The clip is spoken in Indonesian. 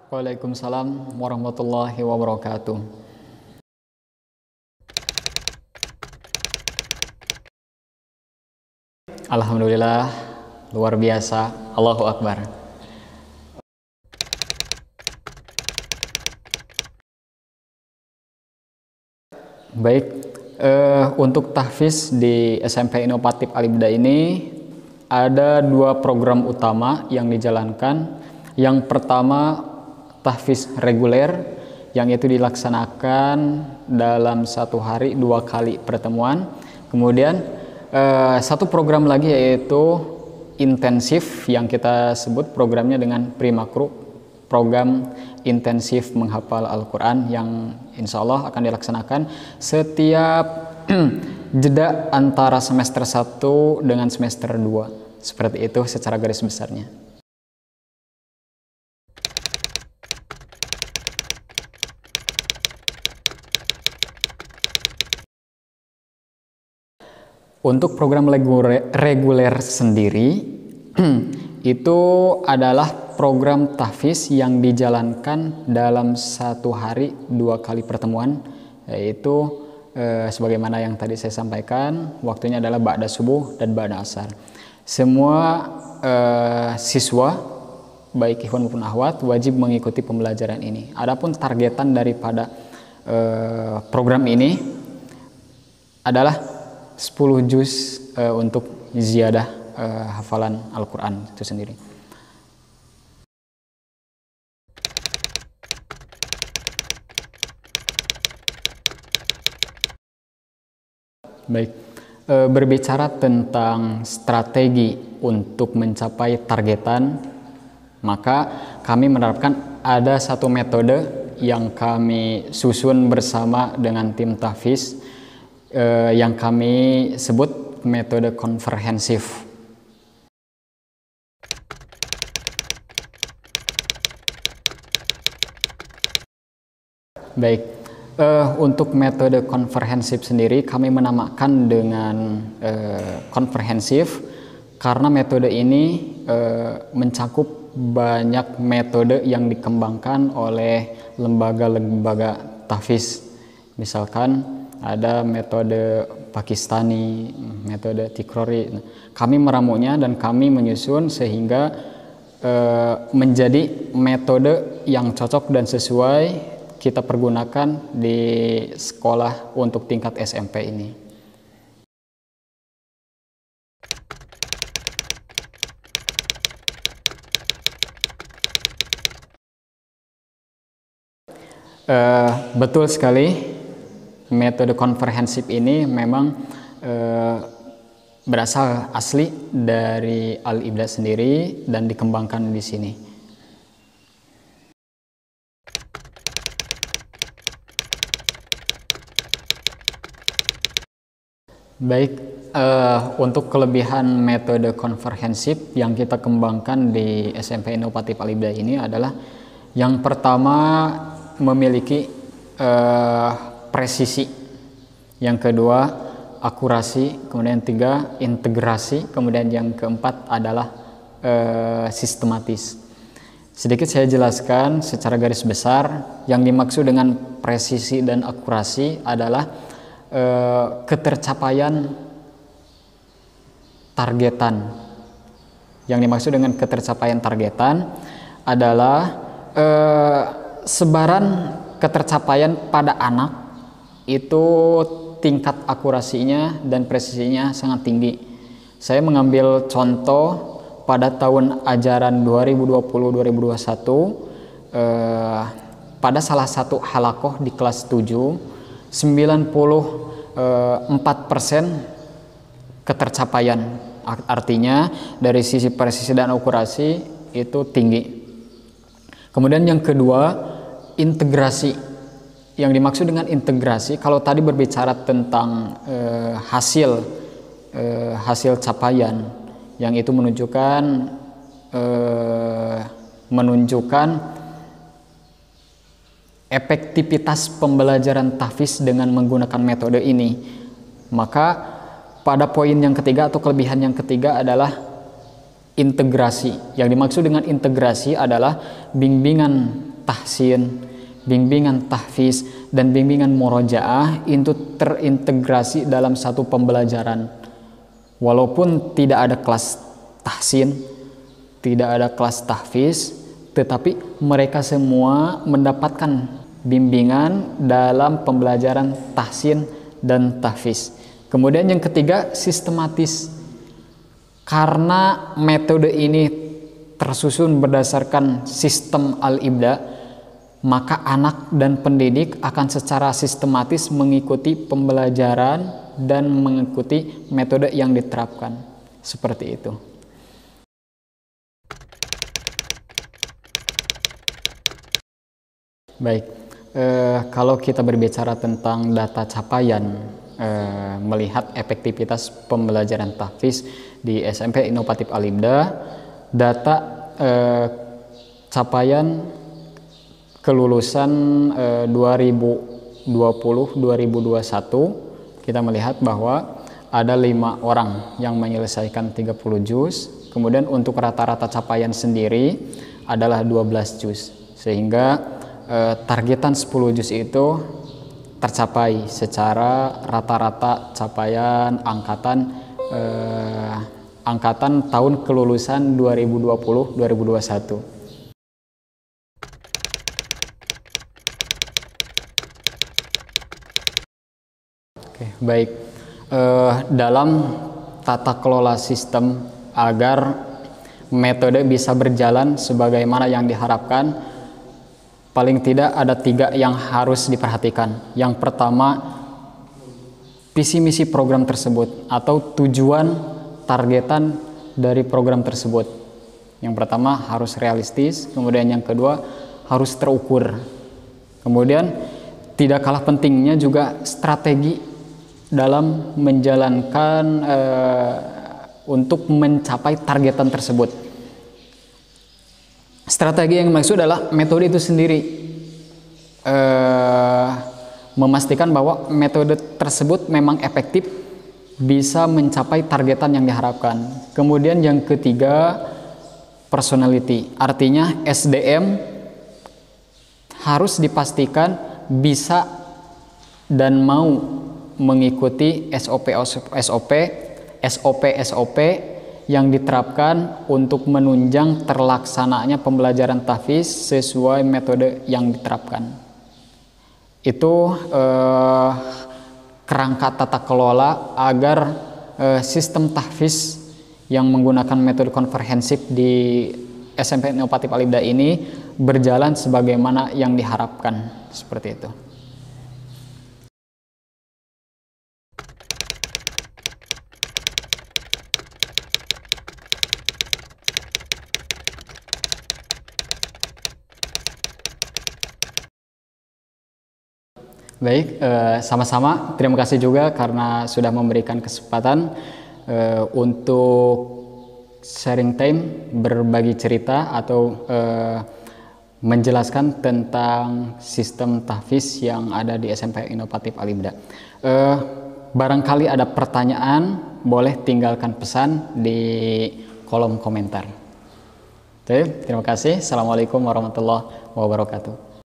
Waalaikumsalam warahmatullahi wabarakatuh. Alhamdulillah, luar biasa. Allahu Akbar. Baik, untuk tahfiz di SMP Inovatif Al-Ibda ini ada dua program utama yang dijalankan. Yang pertama tahfiz reguler, yang itu dilaksanakan dalam satu hari 2 kali pertemuan. Kemudian satu program lagi yaitu intensif, yang kita sebut programnya dengan Primakru, program intensif menghafal Al-Quran, yang insya Allah akan dilaksanakan setiap jeda antara semester 1 dengan semester 2. Seperti itu secara garis besarnya. Untuk program reguler sendiri itu adalah program tahfiz yang dijalankan dalam satu hari 2 kali pertemuan, yaitu sebagaimana yang tadi saya sampaikan, waktunya adalah ba'da subuh dan ba'da asar. Semua siswa baik ikhwan maupun akhwat wajib mengikuti pembelajaran ini. Adapun targetan daripada program ini adalah 10 juz untuk ziyadah hafalan Al-Quran itu sendiri. Baik, berbicara tentang strategi untuk mencapai targetan, maka kami menerapkan ada satu metode yang kami susun bersama dengan tim tahfiz, yang kami sebut metode komprehensif. Baik, untuk metode komprehensif sendiri kami menamakan dengan komprehensif karena metode ini mencakup banyak metode yang dikembangkan oleh lembaga-lembaga tahfiz. Misalkan ada metode Pakistani, metode Tikrori. Kami meramunya dan kami menyusun sehingga menjadi metode yang cocok dan sesuai kita pergunakan di sekolah untuk tingkat SMP ini. Betul sekali. Metode komprehensif ini memang berasal asli dari Al-Ibda sendiri dan dikembangkan di sini. Baik, untuk kelebihan metode komprehensif yang kita kembangkan di SMP Inovatif Al-Ibda ini adalah yang pertama memiliki presisi, yang kedua akurasi, kemudian tiga integrasi, kemudian yang keempat adalah sistematis. Sedikit saya jelaskan secara garis besar. Yang dimaksud dengan presisi dan akurasi adalah ketercapaian targetan. Yang dimaksud dengan ketercapaian targetan adalah sebaran ketercapaian pada anak itu tingkat akurasinya dan presisinya sangat tinggi. Saya mengambil contoh pada tahun ajaran 2020-2021, pada salah satu halakoh di kelas 7, 94% ketercapaian. Artinya dari sisi presisi dan akurasi itu tinggi. Kemudian yang kedua, integrasi. Yang dimaksud dengan integrasi, kalau tadi berbicara tentang hasil capaian, yang itu menunjukkan efektivitas pembelajaran tahfiz dengan menggunakan metode ini. Maka pada poin yang ketiga atau kelebihan yang ketiga adalah integrasi. Yang dimaksud dengan integrasi adalah bimbingan tahsin, bimbingan tahfiz, dan bimbingan murojaah itu terintegrasi dalam satu pembelajaran. Walaupun tidak ada kelas tahsin, tidak ada kelas tahfiz, tetapi mereka semua mendapatkan bimbingan dalam pembelajaran tahsin dan tahfiz. Kemudian yang ketiga, sistematis. Karena metode ini tersusun berdasarkan sistem Al-Ibda, maka anak dan pendidik akan secara sistematis mengikuti pembelajaran dan mengikuti metode yang diterapkan. Seperti itu. Baik, kalau kita berbicara tentang data capaian, melihat efektivitas pembelajaran tahfiz di SMP Inovatif Al-Ibda, data capaian kelulusan 2020-2021, kita melihat bahwa ada 5 orang yang menyelesaikan 30 juz. Kemudian untuk rata-rata capaian sendiri adalah 12 juz, sehingga targetan 10 juz itu tercapai secara rata-rata capaian angkatan tahun kelulusan 2020-2021. Oke, baik. Dalam tata kelola sistem agar metode bisa berjalan sebagaimana yang diharapkan, paling tidak ada 3 yang harus diperhatikan. Yang pertama, visi misi program tersebut atau tujuan targetan dari program tersebut. Yang pertama harus realistis, kemudian yang kedua harus terukur. Kemudian tidak kalah pentingnya juga strategi dalam menjalankan untuk mencapai targetan tersebut. Strategi yang maksud adalah metode itu sendiri, memastikan bahwa metode tersebut memang efektif, bisa mencapai targetan yang diharapkan. Kemudian yang ketiga, personality, artinya SDM harus dipastikan bisa dan mau mengikuti SOP yang diterapkan untuk menunjang terlaksananya pembelajaran tahfiz sesuai metode yang diterapkan. Itu kerangka tata kelola agar sistem tahfiz yang menggunakan metode komprehensif di SMP Inovatif Al-Ibda ini berjalan sebagaimana yang diharapkan, seperti itu. Baik, sama-sama. Terima kasih juga karena sudah memberikan kesempatan untuk sharing time, berbagi cerita atau menjelaskan tentang sistem tahfiz yang ada di SMP Inovatif Al-Ibda. Barangkali ada pertanyaan, boleh tinggalkan pesan di kolom komentar. Terima kasih. Assalamualaikum warahmatullahi wabarakatuh.